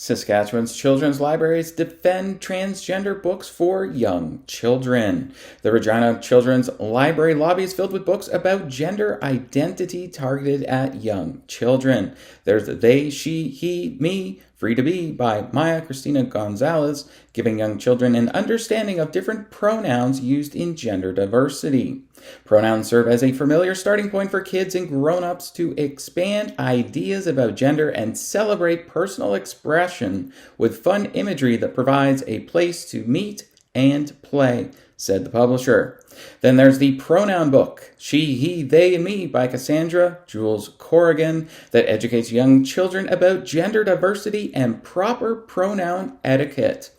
Saskatchewan's children's libraries defend transgender books for young children. The Regina Children's Library lobby is filled with books about gender identity targeted at young children. There's They, She, He, Me, Free to Be by Maya Cristina Gonzalez, giving young children an understanding of different pronouns used in gender diversity. Pronouns serve as a familiar starting point for kids and grown-ups to expand ideas about gender and celebrate personal expression with fun imagery that provides a place to meet and play, said the publisher. Then there's the pronoun book, She, He, They, and Me by Cassandra Jules Corrigan, that educates young children about gender diversity and proper pronoun etiquette.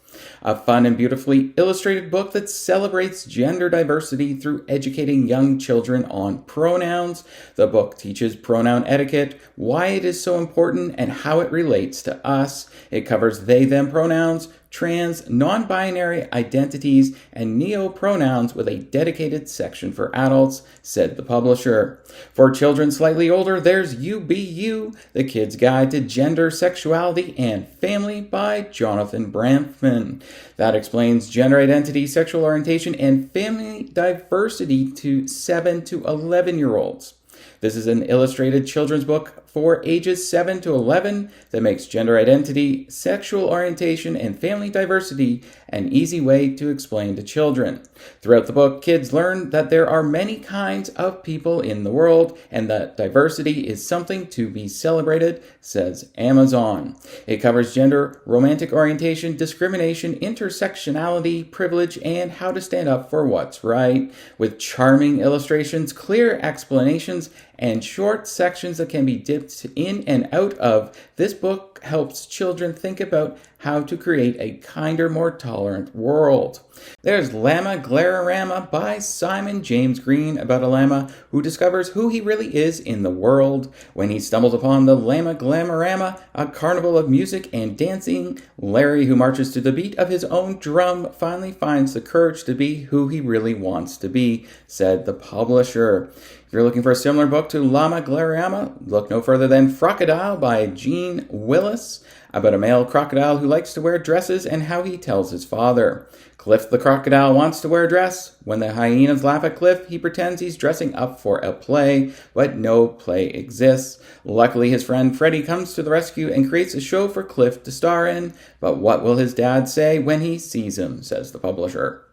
A fun and beautifully illustrated book that celebrates gender diversity through educating young children on pronouns. The book teaches pronoun etiquette, why it is so important, and how it relates to us. It covers they, them pronouns, trans, non-binary identities, and neo-pronouns with a dedicated section for adults, said the publisher. For children slightly older, there's You Be You, The Kid's Guide to Gender, Sexuality, and Family by Jonathan Bramfman. That explains gender identity, sexual orientation, and family diversity to 7 to 11-year-olds. This is an illustrated children's book for ages 7 to 11 that makes gender identity, sexual orientation, and family diversity an easy way to explain to children. Throughout the book, kids learn that there are many kinds of people in the world and that diversity is something to be celebrated, says Amazon. It covers gender, romantic orientation, discrimination, intersectionality, privilege, and how to stand up for what's right, with charming illustrations, clear explanations, and short sections that can be dipped in and out of. This book helps children think about how to create a kinder, more tolerant world. There's Llama Glararama by Simon James Green, about a llama who discovers who he really is in the world. When he stumbles upon the Llama Glamorama, a carnival of music and dancing, Larry, who marches to the beat of his own drum, finally finds the courage to be who he really wants to be, said the publisher. If you're looking for a similar book to Llama Glararama, look no further than Crocodile by Gene Willis, about a male crocodile who likes to wear dresses and how he tells his father. Cliff the crocodile wants to wear a dress. When the hyenas laugh at Cliff, he pretends he's dressing up for a play, but no play exists. Luckily, his friend Freddy comes to the rescue and creates a show for Cliff to star in. But what will his dad say when he sees him, says the publisher.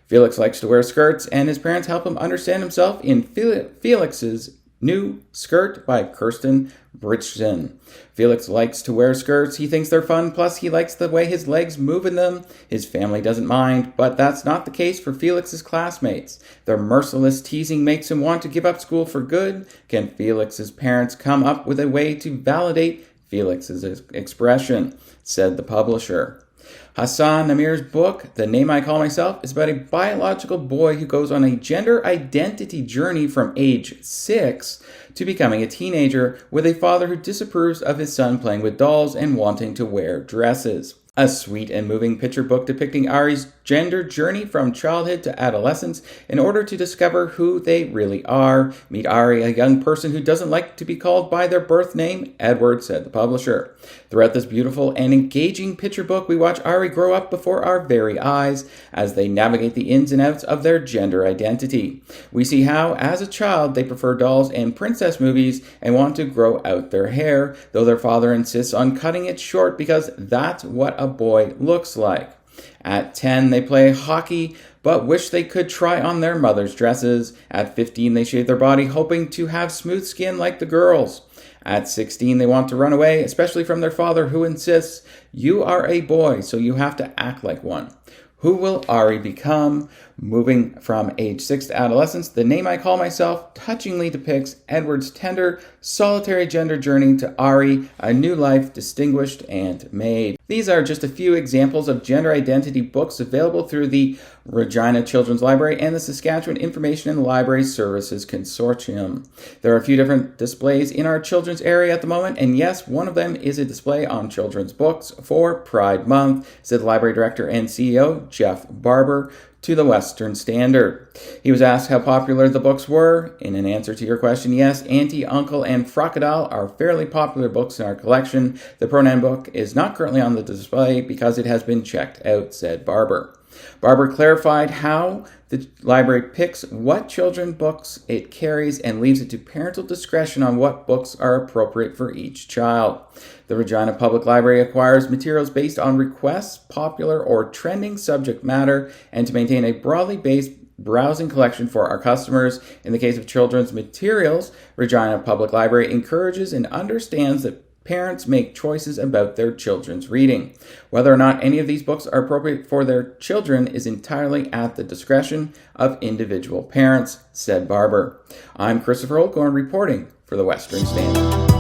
Felix likes to wear skirts, and his parents help him understand himself in Felix's New Skirt by Kirsten Bridgeton. Felix likes to wear skirts. He thinks they're fun, plus he likes the way his legs move in them. His family doesn't mind, but that's not the case for Felix's classmates. Their merciless teasing makes him want to give up school for good. Can Felix's parents come up with a way to validate Felix's expression, said the publisher. Hassan Namir's book, The Name I Call Myself, is about a biological boy who goes on a gender identity journey from age 6 to becoming a teenager with a father who disapproves of his son playing with dolls and wanting to wear dresses. A sweet and moving picture book depicting Ari's gender journey from childhood to adolescence in order to discover who they really are. Meet Ari, a young person who doesn't like to be called by their birth name, Edward, said the publisher. Throughout this beautiful and engaging picture book, we watch Ari grow up before our very eyes as they navigate the ins and outs of their gender identity. We see how, as a child, they prefer dolls and princess movies and want to grow out their hair, though their father insists on cutting it short because that's what a boy looks like. At 10, they play hockey, but wish they could try on their mother's dresses. At 15, they shave their body, hoping to have smooth skin like the girls. At 16, they want to run away, especially from their father, who insists, "You are a boy, so you have to act like one." Who will Ari become? Moving from age 6 to adolescence, The Name I Call Myself touchingly depicts Edward's tender, solitary gender journey to Ari, a new life distinguished and made. These are just a few examples of gender identity books available through the Regina Children's Library and the Saskatchewan Information and Library Services Consortium. There are a few different displays in our children's area at the moment, and yes, one of them is a display on children's books for Pride Month, said Library Director and CEO Jeff Barber. to the Western Standard. He was asked how popular the books were. In an answer to your question, yes, Auntie, Uncle, and Crocodile are fairly popular books in our collection. The pronoun book is not currently on the display because it has been checked out, said Barber. Barber clarified how the library picks what children's books it carries and leaves it to parental discretion on what books are appropriate for each child. The Regina Public Library acquires materials based on requests, popular or trending subject matter, and to maintain a broadly based browsing collection for our customers. In the case of children's materials, Regina Public Library encourages and understands that parents make choices about their children's reading. Whether or not any of these books are appropriate for their children is entirely at the discretion of individual parents, said Barber. I'm Christopher Olcorn reporting for the Western Standard.